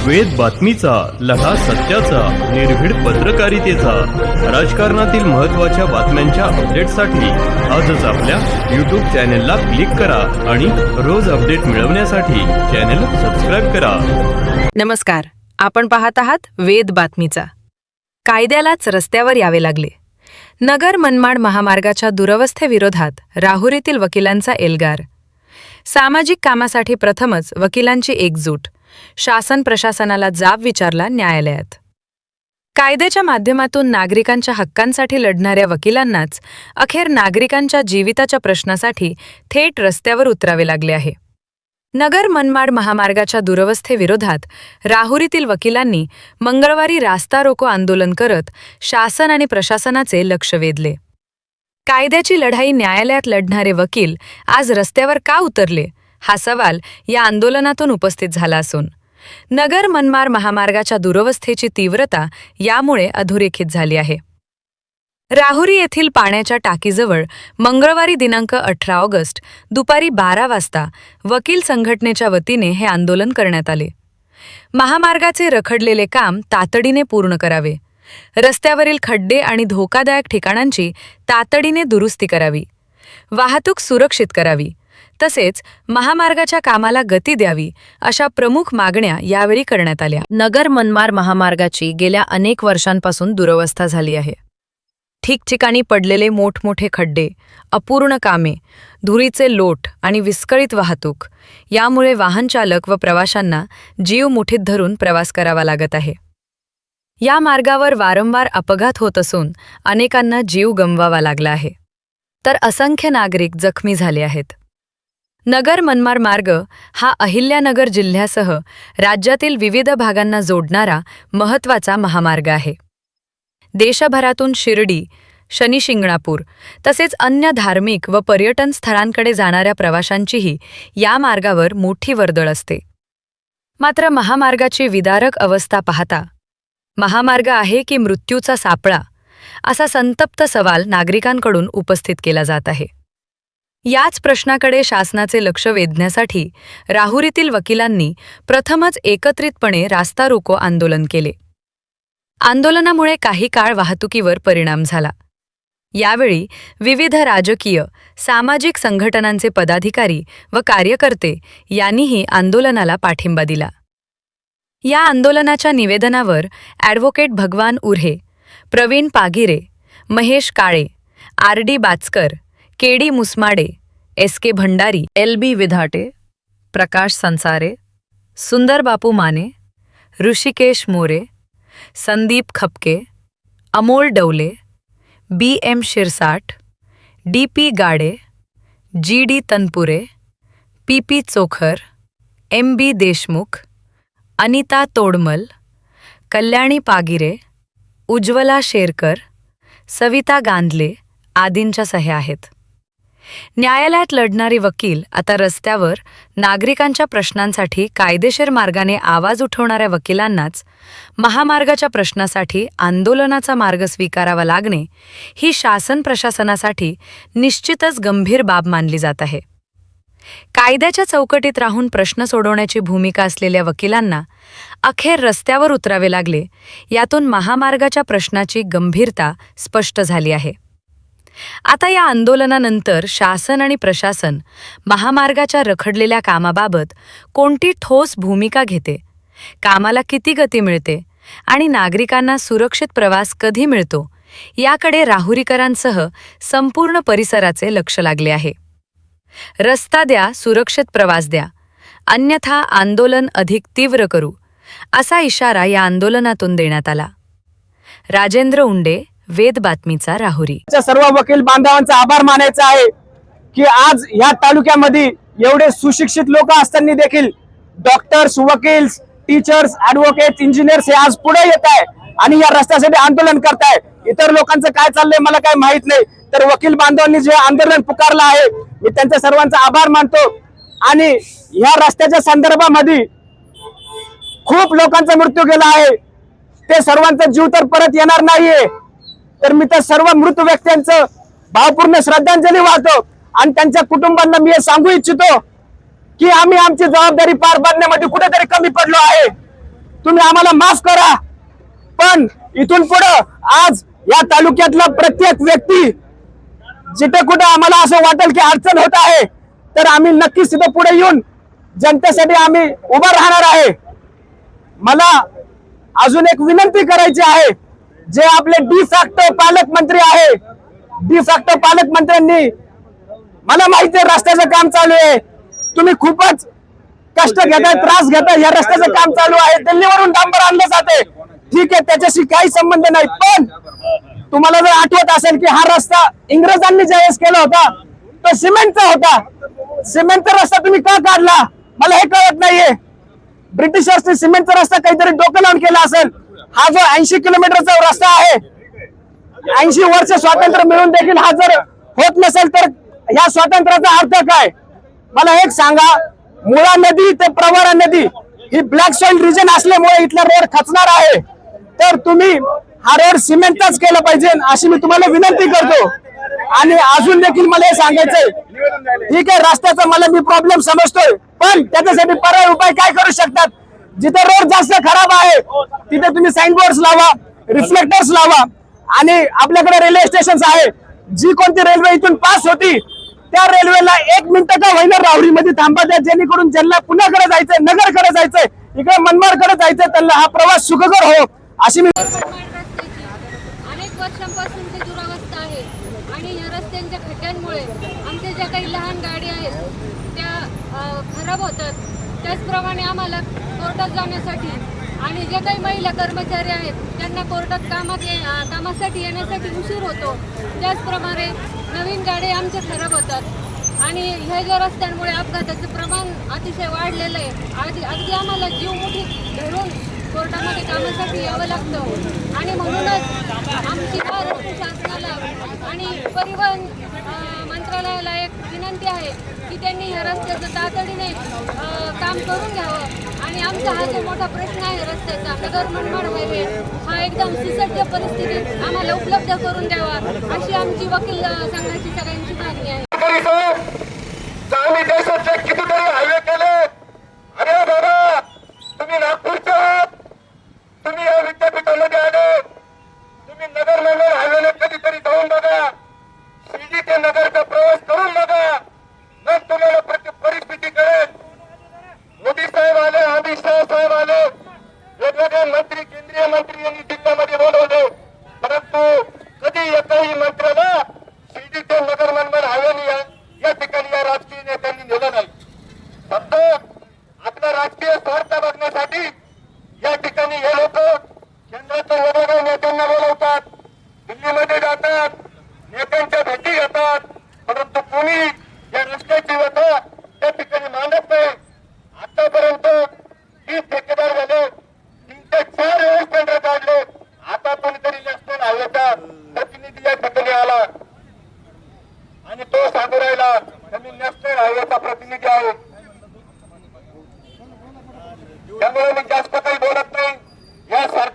वेद बातमीचा, लढा सत्याचा, निर्भीड पत्रकारितेचा, राजकारणातील महत्त्वाच्या बातम्यांच्या अपडेटसाठी आजच आपल्या यूट्यूब चॅनेलला क्लिक करा आणि रोज अपडेट मिळवण्यासाठी चॅनेल सबस्क्राईब करा. नमस्कार, आपण पाहत आहात वेद बातमीचा. कायद्यालाच रस्त्यावर यावे लागले. नगर मनमाड महामार्गाच्या दुरवस्थेविरोधात राहुरीतील वकिलांचा एल्गार. सामाजिक कामासाठी प्रथमच वकिलांची एकजूट. शासन प्रशासनाला जाब विचारला न्यायालयात. कायद्याच्या माध्यमातून नागरिकांच्या हक्कांसाठी लढणाऱ्या वकिलांनाच अखेर नागरिकांच्या जीविताच्या प्रश्नासाठी थेट रस्त्यावर उतरावे लागले आहे. नगर मनमाड महामार्गाच्या दुरवस्थेविरोधात राहुरीतील वकिलांनी मंगळवारी रास्ता रोको आंदोलन करत शासन आणि प्रशासनाचे लक्ष वेधले. कायद्याची लढाई न्यायालयात लढणारे वकील आज रस्त्यावर का उतरले, हा सवाल या आंदोलनातून उपस्थित झाला असून नगर मनमाड महामार्गाच्या दुरवस्थेची तीव्रता यामुळे अधोरेखित झाली आहे. राहुरी येथील पाण्याच्या टाकीजवळ मंगळवारी दिनांक 18 ऑगस्ट दुपारी 12 वाजता वकील संघटनेच्या वतीने हे आंदोलन करण्यात आले. महामार्गाचे रखडलेले काम तातडीने पूर्ण करावे, रस्त्यावरील खड्डे आणि धोकादायक ठिकाणांची तातडीने दुरुस्ती करावी, वाहतूक सुरक्षित करावी, तसेच महामार्गाच्या कामाला गती द्यावी अशा प्रमुख मागण्या यावेळी करण्यात आल्या. नगर मनमाड महामार्गाची गेल्या अनेक वर्षांपासून दुरवस्था झाली आहे. ठिकठिकाणी पडलेले मोठमोठे खड्डे, अपूर्ण कामे, धुळीचे लोट आणि विस्कळीत वाहतूक यामुळे वाहनचालक व प्रवाशांना जीव मुठीत धरून प्रवास करावा लागत आहे. या मार्गावर वारंवार अपघात होत असून अनेकांना जीव गमवावा लागला आहे, तर असंख्य नागरिक जखमी झाले आहेत. नगर मनमाड मार्ग हा अहिल्यानगर जिल्ह्यासह राज्यातील विविध भागांना जोडणारा महत्त्वाचा महामार्ग आहे. देशभरातून शिर्डी, शनिशिंगणापूर तसेच अन्य धार्मिक व पर्यटन स्थळांकडे जाणाऱ्या प्रवाशांचीही या मार्गावर मोठी वर्दळ असते. मात्र महामार्गाची विदारक अवस्था पाहता महामार्ग आहे की मृत्यूचा सापळा, असा संतप्त सवाल नागरिकांकडून उपस्थित केला जात आहे. याच प्रश्नाकडे शासनाचे लक्ष वेधण्यासाठी राहुरीतील वकिलांनी प्रथमच एकत्रितपणे रास्ता रोको आंदोलन केले. आंदोलनामुळे काही काळ वाहतुकीवर परिणाम झाला. यावेळी विविध राजकीय, सामाजिक संघटनांचे पदाधिकारी व कार्यकर्ते यांनीही आंदोलनाला पाठिंबा दिला. या आंदोलनाच्या निवेदनावर advocate Bhagwan Urhe, Pravin Pagire, Mahesh Kale, R D. Bachkar, K D. Musmade, S K. Bhandari, L B. Vidhate, Prakash Sansare, Sundar Bapu Mane, Rishikesh More, Sandeep Khapke, Amol Dawle, B M. Shirsat, D P. Gade, G D. Tanpure, P P. Chokhar, M B. Deshmukh, Anita Todmal, Kalyani Pagire, Ujjwala Sherkar, Savita Gandhale आदींच्या सह्या आहेत. न्यायालयात लढणारे वकील आता रस्त्यावर नागरिकांच्या प्रश्नांसाठी कायदेशीर मार्गाने आवाज उठवणाऱ्या वकिलांनाच महामार्गाच्या प्रश्नासाठी आंदोलनाचा मार्ग स्वीकारावा लागणे ही शासन प्रशासनासाठी निश्चितच गंभीर बाब मानली जात आहे. कायद्याच्या चौकटीत राहून प्रश्न सोडवण्याची भूमिका असलेल्या वकिलांना अखेर रस्त्यावर उतरावे लागले, यातून महामार्गाच्या प्रश्नाची गंभीरता स्पष्ट झाली आहे. आता या आंदोलनानंतर शासन आणि प्रशासन महामार्गाच्या रखडलेल्या कामाबाबत कोणती ठोस भूमिका घेते, कामाला किती गती मिळते आणि नागरिकांना सुरक्षित प्रवास कधी मिळतो, याकडे राहुरीकरांसह संपूर्ण परिसराचे लक्ष लागले आहे. रस्ता द्या, सुरक्षित प्रवास द्या, अन्यथा आंदोलन अधिक तीव्र करू, असा इशारा या आंदोलनातून देण्यात आला. राजेंद्र उंडे, वेद बातमीचा, राहुरी. सर्व वकील बांधवांचा आभार मानायचा आहे की आज या तालुक्यामध्ये एवढे सुशिक्षित लोक असताना देखील डॉक्टर्स, वकील, टीचर्स, ॲडव्होकेट, इंजिनियर्स हे आज पुढे येत आहे आणि या रस्त्यासाठी आंदोलन करताय. इतर लोकांचं काय चाललंय मला काय माहित नाही, तर वकील बांधवांनी जे आंदोलन पुकारलं आहे मी त्यांचा सर्वांचा आभार मानतो. आणि या रस्त्याच्या संदर्भामध्ये खूप लोकांचा मृत्यू गेला आहे, ते सर्वांचा जीव तर परत येणार नाहीये. तर मी त्या सर्व मृत व्यक्तींचं भावपूर्ण श्रद्धांजली वाहतो आणि त्यांच्या कुटुंबांना मी हे सांगू इच्छितो की आम्ही आमची जबाबदारी पार पाडण्यामध्ये कुठेतरी कमी पडलो आहे. तुम्ही आम्हाला माफ करा. पण इथून पुढं आज या तालुक्यातला प्रत्येक व्यक्ती जिथे कुठे आम्हाला असं वाटेल की अडचण होत आहे तर आम्ही नक्कीच तिथे पुढे येऊन जनतेसाठी आम्ही उभा राहणार आहे. मला अजून एक विनंती करायची आहे. जे आपले डी फॅक्टो पालकमंत्री आहे, डी फॅक्टो पालकमंत्र्यांनी, मला माहिती आहे रस्त्याचं काम चालू आहे, तुम्ही खूपच कष्ट घेताय, त्रास घेताय, या रस्त्याचं काम चालू आहे, दिल्लीवरून डांबर आणलं जाते, ठीक आहे, त्याच्याशी काही संबंध नाही. पण तुम्हाला जर आठवत असेल की हा रस्ता इंग्रजांनी ज्यावेळेस केला होता तो सिमेंटचा होता. सिमेंटचा रस्ता तुम्ही का काढला मला हे कळत नाहीये. ब्रिटिशर्सनी सिमेंटचा रस्ता काहीतरी डोकं लावून केला असेल. हा जो 80 किलोमीटरचा रस्ता आहे, 80 वर्ष स्वातंत्र्य मिळून देखील हा जर होत नसेल तर या स्वातंत्र्याचा अर्थ काय मला एक सांगा. मुळा नदी ते प्रवरा नदी ही ब्लॅक सॉइल रिजन असल्यामुळे इथला रोड खचणार आहे. तर तुम्ही हा रोड सिमेंटचाच केला पाहिजे अशी मी तुम्हाला विनंती करतो. आणि अजून देखील मला हे सांगायचंय, ठीक आहे रस्त्याचा मला मी प्रॉब्लेम समजतोय, पण त्याच्यासाठी पर्याय उपाय काय करू शकतात. जिथे रोड जास्त खराब आहे तिथे तुम्ही साईनबोर्ड लावा, रिफ्लेक्टर्स लावा. आणि आपल्याकडे रेल्वे स्टेशन आहे, जी कोणती रेल्वे इथून पास होती त्या रेल्वेला 1 मिनिट का होईना राहुरीमध्ये थांबा द्या, जेणेकरून ज्यांना पुण्याकडे जायचंय, नगरकडे जायचंय, इकडे मनमाडकडे जायचंय त्यांना हा प्रवास सुखकर हो अशी मी अनेक वर्षांपासूनची दुरावस्था आहे आणि या रस्त्यांच्या खड्ड्यांमुळे आमच्या ज्या काही लहान गाडी आहेत त्या खराब होतात. त्याचप्रमाणे आम्हाला कोर्टात जाण्यासाठी आणि जे काही महिला कर्मचारी आहेत त्यांना कोर्टात कामासाठी येण्यासाठी उशीर होतो. त्याचप्रमाणे नवीन गाडी आमच्या खराब होतात आणि ह्या ज्या रस्त्यांमुळे अपघाताचं प्रमाण अतिशय वाढलेलं आहे. अगदी आम्हाला जीव मुठीत धरून कोर्टामध्ये कामासाठी यावं लागतं. आणि म्हणूनच आमची महाराष्ट्र शासनाला आणि परिवहन मंत्रालयाला एक विनंती आहे की त्यांनी ह्या रस्त्याचं तातडीने काम करून घ्यावं. आणि आमचा हा जो मोठा प्रश्न आहे रस्त्याचा, नगर मनमाड हायवे, हा एकदम सुसज्ज परिस्थितीत आम्हाला उपलब्ध करून द्यावा अशी आमची वकील संघाची सगळ्यांची मागणी आहे. आम्ही देशातले कितीतरी हायवे केले. अरे बाबा तुम्ही नागपूरच्या आहात, तुम्ही या विद्यापीठामध्ये आले, तुम्ही नगर मनमाड हायवेने कधीतरी जाऊन बघा, शिर्डी ते नगरचा प्रवास करून बघा, मग तुम्हाला परिस्थिती कळेल. मोदी साहेब आले, अमित शहा साहेब आले, वेगवेगळे मंत्री, केंद्रीय मंत्री यांनी जिल्ह्यामध्ये बोलवले, परंतु कधी एकाही मंत्र्याला शिर्डी ते नगर मनमाड हायवेने या ठिकाणी या राजकीय नेत्यांनी नेलं नाही. फक्त आपला राजकीय स्वार्थ बघण्यासाठी या ठिकाणी हे लोक केंद्राच्या वेगवेगळ्या नेत्यांना बोलवतात, दिल्लीमध्ये जातात, नेत्यांच्या भेटी घेतात, परंतु कोणी या रस्त्याची व्यथा त्या ठिकाणी मानत नाही. आतापर्यंत 30 ठेकेदार झाले, 3 ते 4 वेळेस टेंडर काढले. आता कोणीतरी नॅशनल हायवेचा प्रतिनिधी या ठिकाणी आला आणि तो सांगू राहिला मी नॅशनल हायवेचा प्रतिनिधी आहे. त्यामुळे मी जास्त काही बोलत नाही. या सरकार